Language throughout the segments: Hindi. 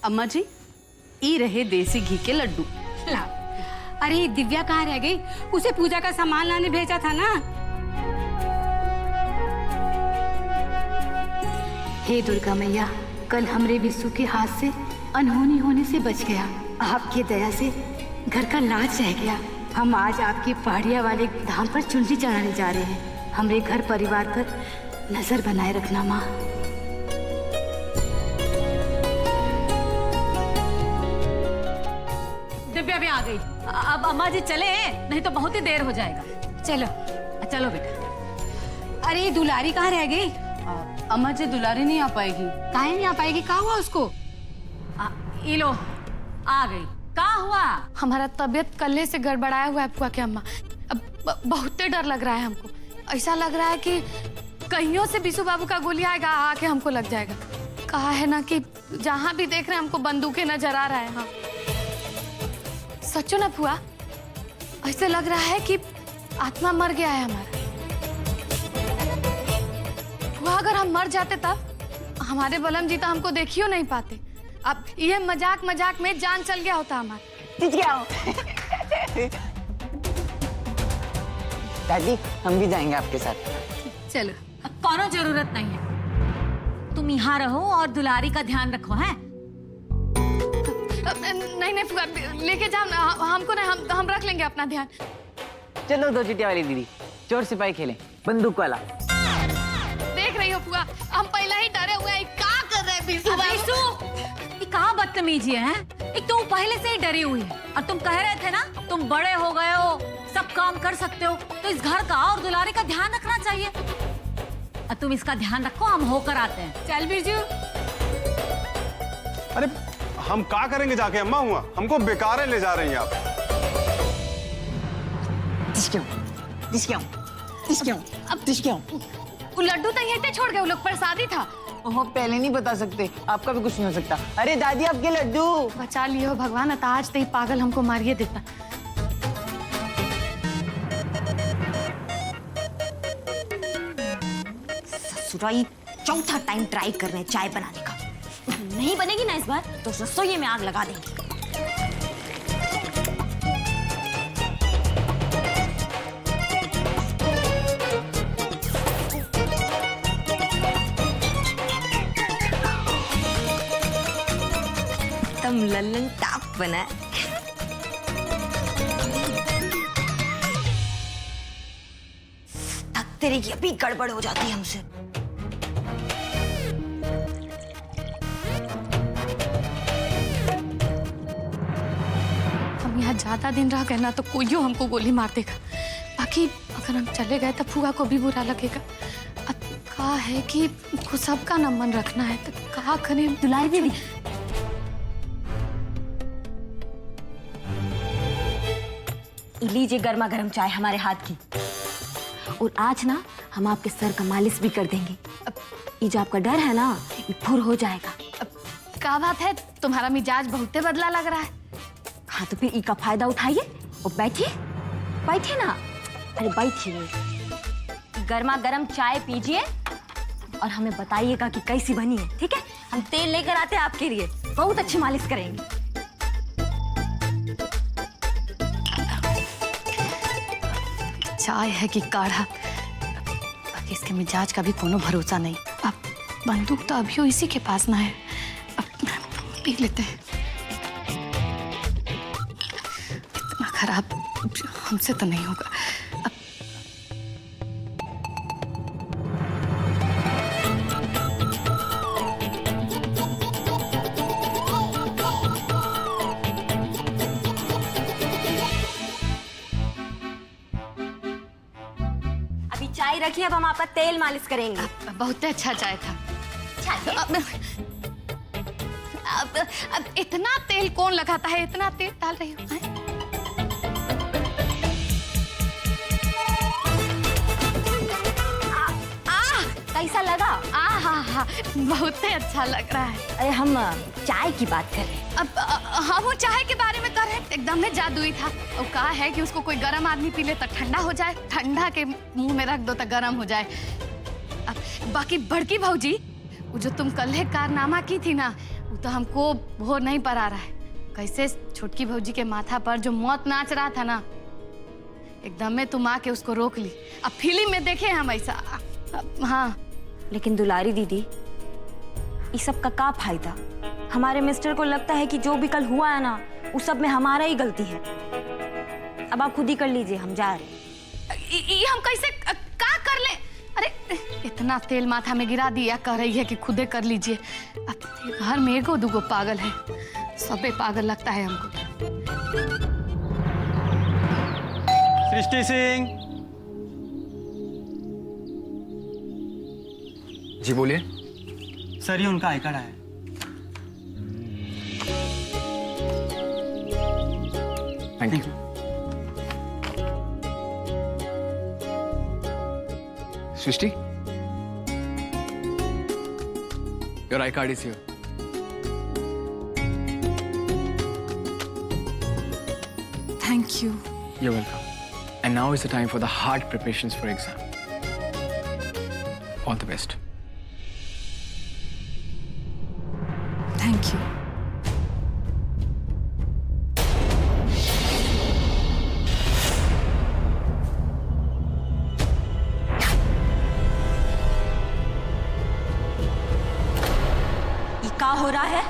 अम्मा जी, ई रहे देसी घी के लड्डू। ला। अरे दिव्या कहाँ रह गई? उसे पूजा का सामान लाने भेजा था ना। हे दुर्गा मैया, कल हमरे विशु के हाथ से अनहोनी होने से बच गया। आपकी दया से घर का लाज रह गया। हम आज आपकी पहाड़िया वाले धाम पर चुनरी चढ़ाने जा रहे हैं। हमरे घर परिवार पर नजर बनाए रखना माँ। दिव्या भी आ गई। अब अम्मा जी चले, नहीं तो बहुत ही देर हो जाएगा। चलो। चलो बेटा। अरे दुलारी कहाँ रह गई? अम्मा जी, दुलारी नहीं आ पाएगी। काहे नहीं आ पाएगी? कहाँ हुआ उसको? ये लो, आ गई। क्या हुआ? हमारा तबीयत कल्ले से गड़बड़ाया हुआ है फुआ के अम्मा। अब बहुत डर लग रहा है हमको। ऐसा लग रहा है कि कहीं से बिशु बाबू का गोली आएगा, आके हमको लग जाएगा। कहा है ना कि जहाँ भी देख रहे हैं हमको बंदूकें नजर आ रहा है। हाँ सचो ना फुआ, ऐसे लग रहा है कि आत्मा मर गया है हमारा। फुआ अगर हम मर जाते तब हमारे बलम जी तो हमको देखियो नहीं पाते। अब ये मजाक मजाक में जान चल गया होता हमारा। दादी, हम भी जाएंगे आपके साथ। चलो। अब कोनो जरूरत नहीं है, तुम यहाँ रहो और दुलारी का ध्यान रखो। हैं? नहीं फुआ, लेके जाओ ना हमको। ना हम रख लेंगे अपना ध्यान। चलो दो चिटिया वाली दीदी, चोर सिपाही खेलें, बंदूक वाला। देख रही हो फुआ, हम पहले ही डरे हुए हैं। क्या कर रहे हैं बिशु बाबू? ये कहाँ बदतमीजी है? एक तो वो पहले से ही डरी हुई है, और तुम कह रहे थे ना तुम बड़े हो गए हो, सब काम कर सकते हो, तो इस घर का और दुलारी का ध्यान रखना चाहिए। और तुम इसका ध्यान रखो, हम होकर आते हैं। चल बिरजू। अरे हम क्या करेंगे जाके? अम्मा हुआ, हमको बेकार ले जा रही हैं आप। वो लड्डू तो यहीं छोड़ गए, वो लोग प्रसादी था। ओहो, पहले नहीं बता सकते, आपका भी कुछ नहीं हो सकता। अरे दादी, आपके लड्डू। बचा लियो भगवान, अता आज तो ही पागल हमको मारिए देता। ससुराई चौथा टाइम ट्राई कर रहे हैं चाय बनाने का। नहीं बनेगी ना इस बार तो रसोई में आग लगा देंगे। एकदम लल्लन टाप बना है। तेरी की अभी गड़बड़ हो जाती है हमसे। हम यहाँ ज्यादा दिन रह गए ना तो कोइयो हमको गोली मार देगा। बाकी अगर हम चले गए तो फूआ को भी बुरा लगेगा। अब कहा है कि उनको सबका न मन रखना है, तो कहा करें। दुलारी दीदी, लीजिए गर्मा गर्म चाय हमारे हाथ की। और आज ना हम आपके सर का मालिश भी कर देंगे। अब ये जो आपका डर है ना, ये फुर हो जाएगा। अब क्या बात है, तुम्हारा मिजाज बहुते बदला लग रहा है। हाँ तो फिर इसका फायदा उठाइए और बैठिए। बैठिए ना, अरे बैठिए। गर्मा गर्म चाय पीजिए और हमें बताइएगा कि कैसी बनी है, ठीक है? हम तेल लेकर आते हैं आपके लिए, बहुत अच्छी मालिश करेंगे। चाय है कि काढ़ा, इसके मिजाज का भी कोनो भरोसा नहीं। अब बंदूक तो अभी इसी के पास ना है, अब पी लेते हैं। इतना खराब हमसे तो नहीं होगा। अब अभी चाय रखिए, अब हम आपका तेल मालिश करेंगे। बहुत अच्छा चाय था। अब इतना तेल कौन लगाता है? इतना तेल डाल रही हो? कैसा लगा? हाँ, बहुत ही अच्छा लग रहा है। अरे हम चाय की बात कर रहे हैं। अब हम वो चाय के बारे में कर रहे हैं, एकदम में जादुई था। और कहा है कि उसको कोई गर्म आदमी पी ले तो ठंडा हो जाए, ठंडा के मुंह में रख दो तो गर्म हो जाए। अब बाकी बड़की भौजी, वो जो तुम कल कारनामा की थी ना, वो तो हमको भोर नहीं पर आ रहा है। कैसे छोटकी भौजी के माथा पर जो मौत नाच रहा था ना, एकदम में तुम आके उसको रोक ली। अब फिल्म में देखे हम ऐसा। हाँ, लेकिन दुलारी दीदी, इस सब का क्या फायदा? हमारे मिस्टर को लगता है कि जो भी कल हुआ है ना, उस सब में हमारा ही गलती है। अब आप खुद ही कर लीजिए, हम जा रहे हैं। ये हम कैसे का कर ले? अरे इतना तेल माथा में गिरा दिया, कह रही है कि खुदे कर लीजिए। अब घर में एगो दूगो पागल है, सबे पागल लगता है हमको। सृष्टि सिंह। जी बोलिए। सर, ये उनका आई कार्ड आया है। Thank you. Srishti, your I card is here. Thank you. You're welcome. And now is the time for the hard preparations for exam. All the best. Thank you. ये क्या हो रहा है?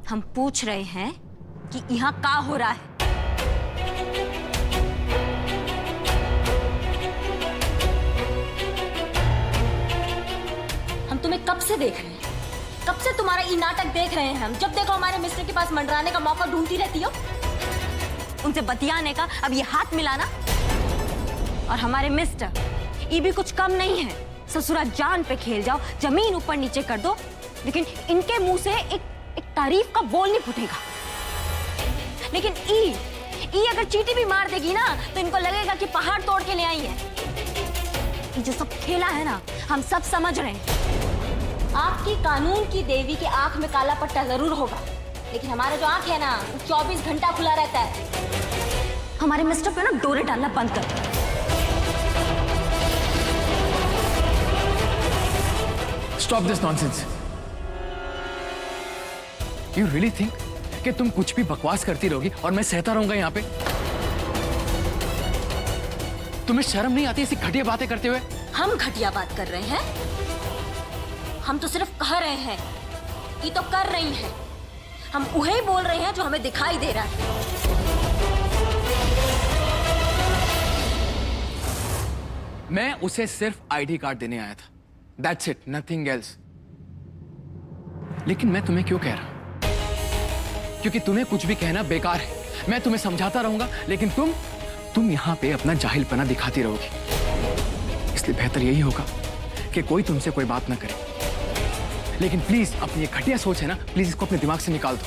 हम पूछ रहे हैं कि यहाँ क्या हो रहा है? हम तुम्हें कब से देख रहे हैं, कब से तुम्हारा ये नाटक देख रहे हैं हम। जब देखो हमारे मिस्टर के पास मंडराने का मौका ढूंढती रहती हो, उनसे बतियाने का। अब ये हाथ मिलाना। और हमारे मिस्टर ये भी कुछ कम नहीं है। ससुरा जान पे खेल जाओ, जमीन ऊपर नीचे कर दो, लेकिन इनके मुंह से एक तारीफ का बोल नहीं फूटेगा। लेकिन ई अगर चींटी भी मार देगी ना, तो इनको लगेगा कि पहाड़ तोड़ के ले आई है। ये जो सब खेला है ना, हम सब समझ रहे हैं। आपकी कानून की देवी की आंख में काला पट्टा जरूर होगा, लेकिन हमारा जो आंख है ना, वो 24 घंटा खुला रहता है। हमारे मिस्टर पे ना डोरे डालना बंद कर। Stop this nonsense. You really think कि तुम कुछ भी बकवास करती रहोगी और मैं सहता रहूंगा यहाँ पे? तुम्हें शर्म नहीं आती ऐसी घटिया बातें करते हुए? हम घटिया बात कर रहे हैं? हम तो सिर्फ कह रहे हैं, ये तो कर रही है। हम वही बोल रहे हैं जो हमें दिखाई दे रहा है। मैं उसे सिर्फ आईडी कार्ड देने आया था। That's it, nothing else. लेकिन मैं तुम्हें क्यों कह रहा हूं? क्योंकि तुम्हें कुछ भी कहना बेकार है। मैं तुम्हें समझाता रहूंगा, लेकिन तुम यहाँ पे अपना जाहिलपना दिखाती रहोगी। इसलिए बेहतर यही होगा कि कोई तुमसे कोई बात ना करे। लेकिन प्लीज अपनी ये घटिया सोच है ना, प्लीज इसको अपने दिमाग से निकाल दो।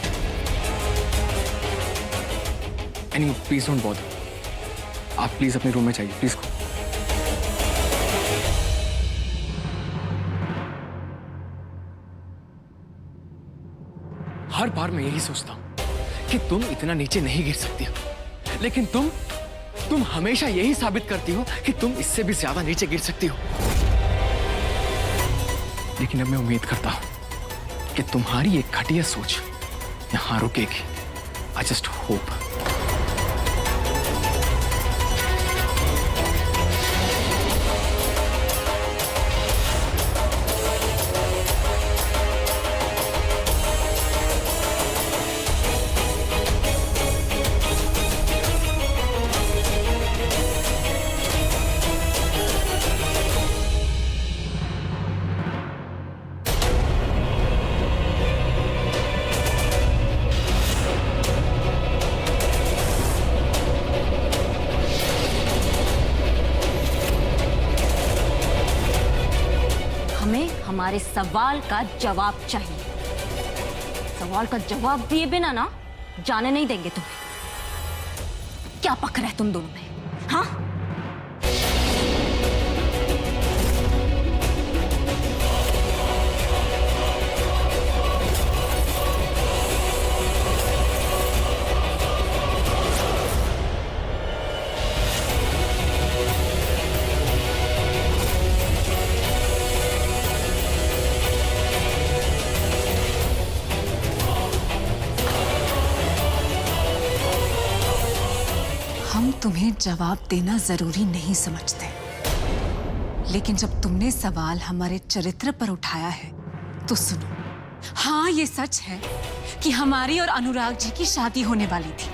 Anyway, please don't bother. आप प्लीज अपने रूम में जाइए, प्लीज को। हर बार मैं यही सोचता हूं कि तुम इतना नीचे नहीं गिर सकती हो, लेकिन तुम हमेशा यही साबित करती हो कि तुम इससे भी ज्यादा नीचे गिर सकती हो। लेकिन अब मैं उम्मीद करता हूं कि तुम्हारी ये घटिया सोच यहां रुकेगी। I just hope. हमारे सवाल का जवाब चाहिए। सवाल का जवाब दिए बिना ना जाने नहीं देंगे तुम्हें। क्या पक रहा है तुम दोनों में? हाँ, हम तुम्हें जवाब देना जरूरी नहीं समझते, लेकिन जब तुमने सवाल हमारे चरित्र पर उठाया है तो सुनो। हाँ, ये सच है कि हमारी और अनुराग जी की शादी होने वाली थी,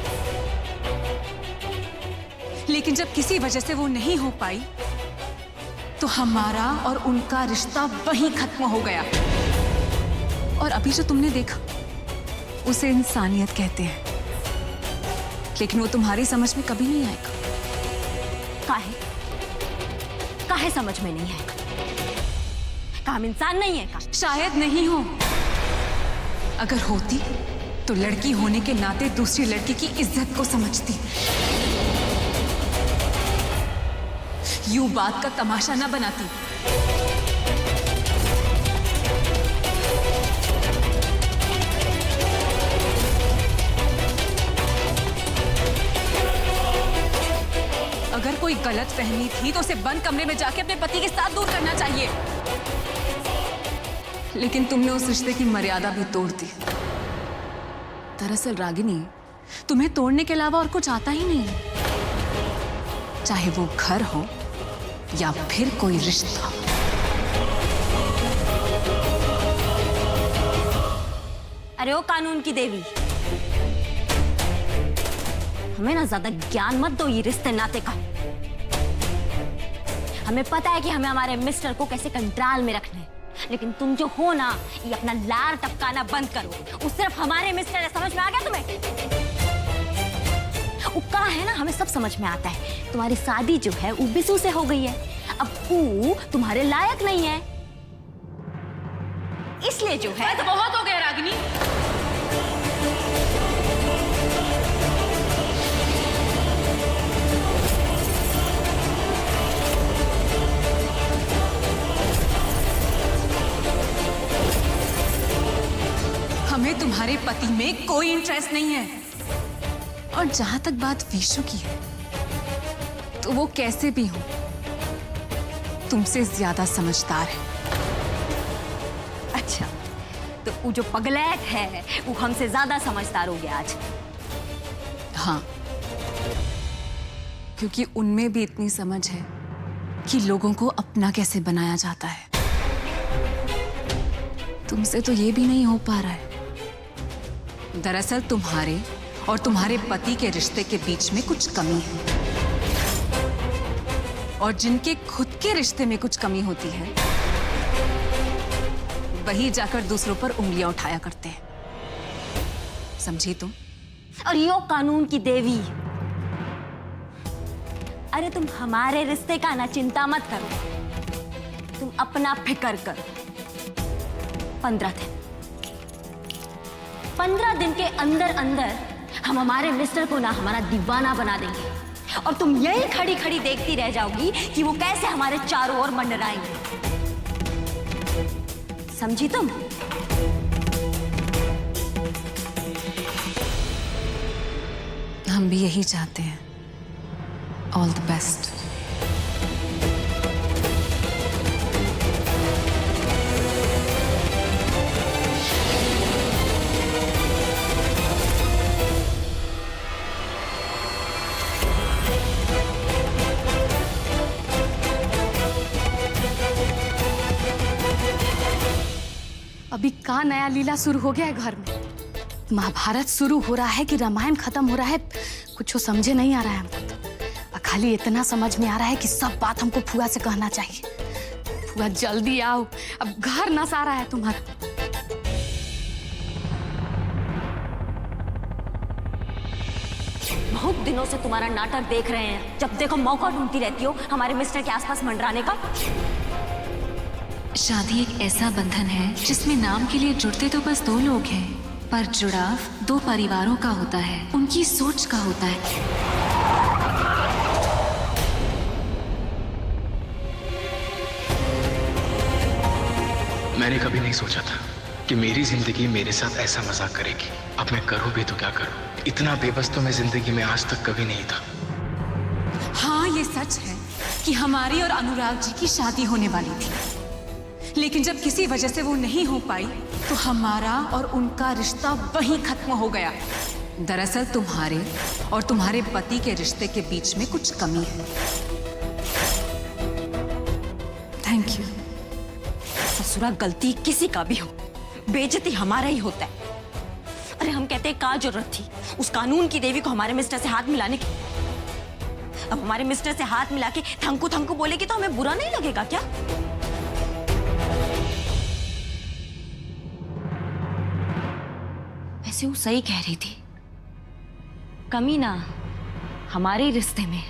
लेकिन जब किसी वजह से वो नहीं हो पाई तो हमारा और उनका रिश्ता वहीं खत्म हो गया। और अभी जो तुमने देखा उसे इंसानियत कहते हैं, लेकिन वो तुम्हारी समझ में कभी नहीं आएगा। काहे समझ में नहीं है? का हम इंसान नहीं है का? शायद नहीं हो। अगर होती तो लड़की होने के नाते दूसरी लड़की की इज्जत को समझती। यूं बात का तमाशा ना बनाती। अगर कोई गलत फहमी थी तो उसे बंद कमरे में जाके अपने पति के साथ दूर करना चाहिए, लेकिन तुमने उस रिश्ते की मर्यादा भी तोड़ दी। दरअसल रागिनी, तुम्हें तोड़ने के अलावा और कुछ आता ही नहीं है, चाहे वो घर हो या फिर कोई रिश्ता। अरे ओ कानून की देवी, हमें ना ज्यादा ज्ञान मत दो ये रिश्ते नाते का। हमें पता है कि हमें हमारे मिस्टर को कैसे कंट्रोल में रखना है, लेकिन तुम जो हो ना, ये अपना लार टपकाना बंद करो। वो सिर्फ हमारे मिस्टर है, समझ में आ गया तुम्हें? वो कहा है ना, हमें सब समझ में आता है। तुम्हारी शादी जो है वो बिसू से हो गई है, अब वो तुम्हारे लायक नहीं है, इसलिए जो है। तो बहुत हो गया रागिनी। हमें तुम्हारे पति में कोई इंटरेस्ट नहीं है। और जहां तक बात विशु की है, तो वो कैसे भी हो तुमसे ज्यादा समझदार है। अच्छा, तो वो जो पगलैट है वो हमसे ज्यादा समझदार हो गया आज। हाँ, क्योंकि उनमें भी इतनी समझ है कि लोगों को अपना कैसे बनाया जाता है। तुमसे तो ये भी नहीं हो पा रहा है। दरअसल तुम्हारे और तुम्हारे पति के रिश्ते के बीच में कुछ कमी है, और जिनके खुद के रिश्ते में कुछ कमी होती है वही जाकर दूसरों पर उंगलियां उठाया करते हैं। समझी तुम? और यो कानून की देवी, अरे तुम हमारे रिश्ते का ना चिंता मत करो, तुम अपना फिक्र करो। 15 दिन के अंदर अंदर हम हमारे मिस्टर को ना हमारा दीवाना बना देंगे, और तुम यही खड़ी खड़ी देखती रह जाओगी कि वो कैसे हमारे चारों ओर मंडराएंगे। समझी तुम? हम भी यही चाहते हैं। All the best. अभी का नया लीला शुरू हो गया है घर में। महाभारत शुरू हो रहा है कि रामायण खत्म हो रहा है, कुछ समझे नहीं आ रहा है हमको। खाली इतना समझ में आ रहा है कि सब बात हमको फुआ से कहना चाहिए। फुआ जल्दी आओ, अब घर नसा रहा है तुम्हारा। बहुत दिनों से तुम्हारा नाटक देख रहे हैं, जब देखो मौका ढूंढती रहती हो हमारे मिस्टर के आसपास मंडराने का। शादी एक ऐसा बंधन है जिसमें नाम के लिए जुड़ते तो बस 2 लोग हैं, पर जुड़ाव 2 परिवारों का होता है, उनकी सोच का होता है। मैंने कभी नहीं सोचा था कि मेरी जिंदगी मेरे साथ ऐसा मजाक करेगी। अब मैं करूं भी तो क्या करूं? इतना बेबस तो मैं जिंदगी में आज तक कभी नहीं था। हाँ, ये सच है कि हमारी और अनुराग जी की शादी होने वाली थी, लेकिन जब किसी वजह से वो नहीं हो पाई तो हमारा और उनका रिश्ता वहीं खत्म हो गया। दरअसल तुम्हारे और तुम्हारे पति के रिश्ते के बीच में कुछ कमी है। Thank you. ससुरा गलती किसी का भी हो, बेइज्जती हमारा ही होता है। अरे हम कहते हैं क्या जरूरत थी उस कानून की देवी को हमारे मिस्टर से हाथ मिलाने की? अब हमारे मिस्टर से हाथ मिला के थंकू थंकू बोलेगी तो हमें बुरा नहीं लगेगा क्या? वैसे वो सही कह रही थी, कमी ना हमारे रिश्ते में,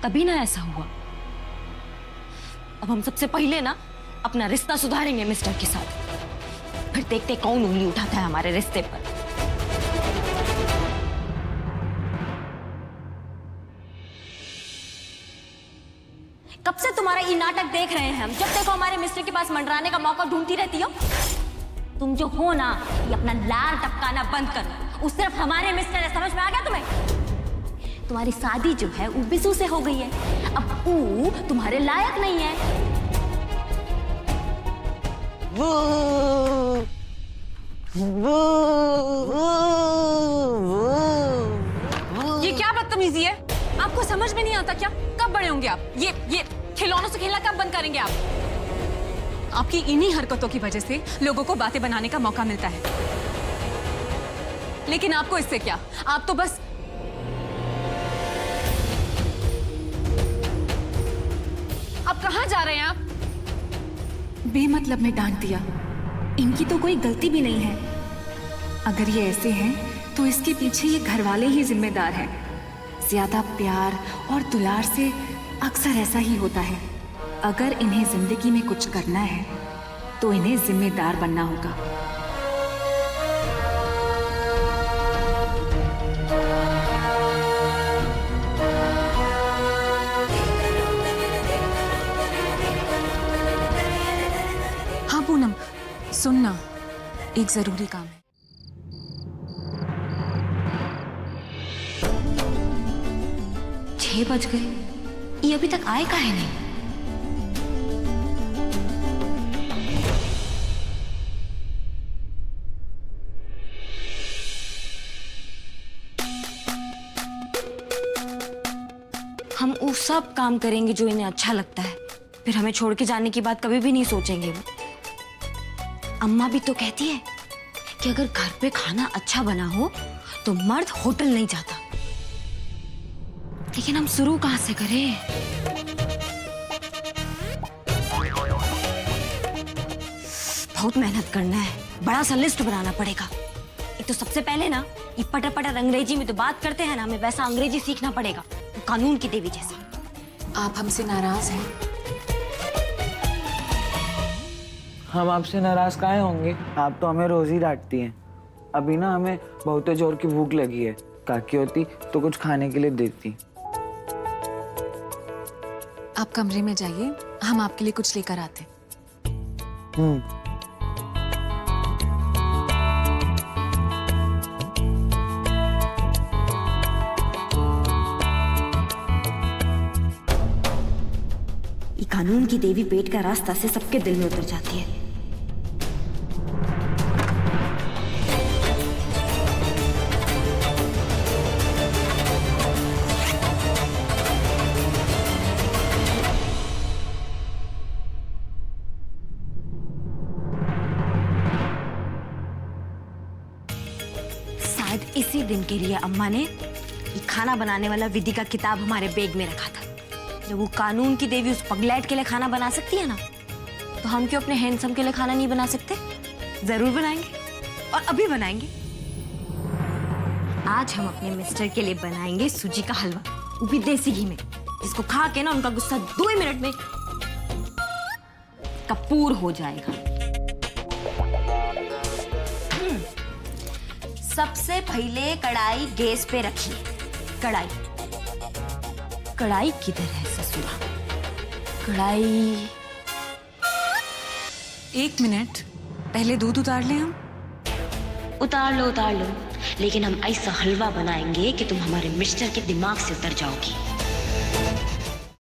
तभी ना ऐसा हुआ। अब हम सबसे पहले ना अपना रिश्ता सुधारेंगे मिस्टर के साथ, फिर देखते कौन उंगली उठाता है हमारे रिश्ते पर। कब से तुम्हारा ये नाटक देख रहे हैं हम, जब देखो हमारे मिस्टर के पास मंडराने का मौका ढूंढती रहती हो। तुम जो हो ना, ये अपना लार टपकाना बंद करो। उस सिर्फ हमारे मिस्टर है, समझ में आ गया तुम्हें? तुम्हारी शादी जो है वो बिसू से हो गई है, अब वो तुम्हारे लायक नहीं है। ये क्या बदतमीजी है? आपको समझ में नहीं आता क्या? कब बड़े होंगे आप? ये खिलौनों से खेलना कब बंद करेंगे आप? आपकी इन्हीं हरकतों की वजह से लोगों को बातें बनाने का मौका मिलता है, लेकिन आपको इससे क्या? आप तो बस अब कहाँ जा रहे हैं आप? बेमतलब में डांट दिया। इनकी तो कोई गलती भी नहीं है। अगर ये ऐसे हैं तो इसके पीछे ये घर वाले ही जिम्मेदार हैं। ज्यादा प्यार और दुलार से अक्सर ऐसा ही होता है। अगर इन्हें जिंदगी में कुछ करना है तो इन्हें जिम्मेदार बनना होगा। हाँ पूनम, सुनना, एक जरूरी काम है। 6 बज गए, ये अभी तक आए काहे नहीं? हम वो सब काम करेंगे जो इन्हें अच्छा लगता है, फिर हमें छोड़ के जाने की बात कभी भी नहीं सोचेंगे वो। अम्मा भी तो कहती है कि अगर घर पे खाना अच्छा बना हो तो मर्द होटल नहीं जाता, लेकिन हम शुरू कहां से करें? बहुत मेहनत करना है, बड़ा सा लिस्ट बनाना पड़ेगा। एक तो सबसे पहले ना ये पटर पटर अंग्रेजी में तो बात करते हैं ना, हमें वैसा अंग्रेजी सीखना पड़ेगा, तो कानून की देवी जैसा। आप हमसे नाराज हैं? हम आपसे नाराज काहे होंगे? आप तो हमें रोज ही डांटती हैं। अभी ना हमें बहुत जोर की भूख लगी है, काकी होती तो कुछ खाने के लिए देती। आप कमरे में जाइए, हम आपके लिए कुछ लेकर आते। ये कानून की देवी पेट का रास्ता से सबके दिल में उतर जाती है। शायद इसी दिन के लिए अम्मा ने ये खाना बनाने वाला विधि का किताब हमारे बैग में रखा था। जब वो कानून की देवी उस पगलैट के लिए खाना बना सकती है ना, तो हम क्यों अपने हैंडसम के लिए खाना नहीं बना सकते? जरूर बनाएंगे, और अभी बनाएंगे। आज हम अपने मिस्टर के लिए बनाएंगे सूजी का हलवा, वो भी देसी घी में, जिसको खा के ना उनका गुस्सा 2 मिनट में कपूर हो जाएगा। सबसे पहले कढ़ाई गैस पे रखिए। कढ़ाई किधर है ससुरा? कढ़ाई एक मिनट, पहले दूध उतार लें हम। उतार लो, लेकिन हम ऐसा हलवा बनाएंगे कि तुम हमारे मिस्टर के दिमाग से उतर जाओगी।